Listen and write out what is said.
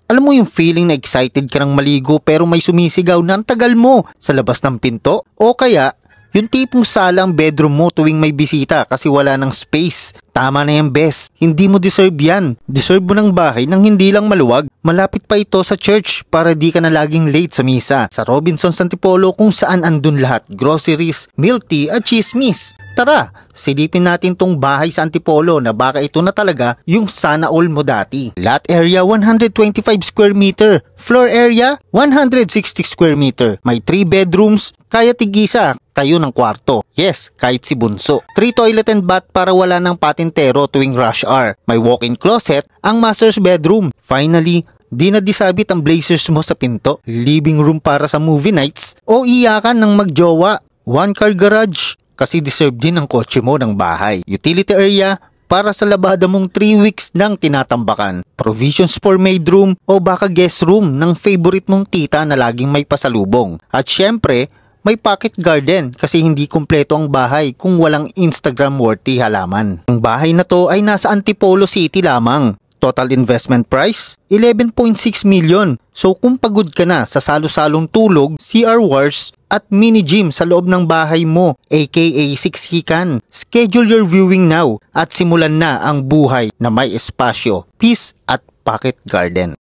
Alam mo yung feeling na excited ka ng maligo pero may sumisigaw na ang tagal mo sa labas ng pinto? O kaya, yung tipong sala ang bedroom mo tuwing may bisita kasi wala ng space. Tama na yan, bes. Hindi mo deserve yan. Deserve mo ng bahay nang hindi lang maluwag. Malapit pa ito sa church para di ka na laging late sa misa. Sa Robinsons Antipolo kung saan andun lahat. Groceries, milk tea at chismis. Tara, silipin natin tong bahay sa Antipolo na baka ito na talaga yung sana all mo dati. Lot area 125 square meter. Floor area 160 square meter. May 3 bedrooms, kaya tigisa kayo ng kwarto. Yes, kahit si Bunso. 3 toilet and bath para wala ng patintero tuwing rush hour. May walk-in closet ang master's bedroom. Finally, di na disabit ang blazers mo sa pinto. Living room para sa movie nights o iyakan ng magjowa. 1-car garage kasi deserve din ang kotse mo ng bahay. Utility area para sa labada mong 3 weeks nang tinatambakan. Provisions for maid room o baka guest room ng favorite mong tita na laging may pasalubong. At syempre, may pocket garden kasi hindi kumpleto ang bahay kung walang Instagram-worthy halaman. Ang bahay na to ay nasa Antipolo City lamang. Total investment price, 11.6 million. So kung pagod ka na sa salo-salong tulog, CR wars at mini gym sa loob ng bahay mo, aka 6 hikan, schedule your viewing now at simulan na ang buhay na may espasyo, peace at pocket garden.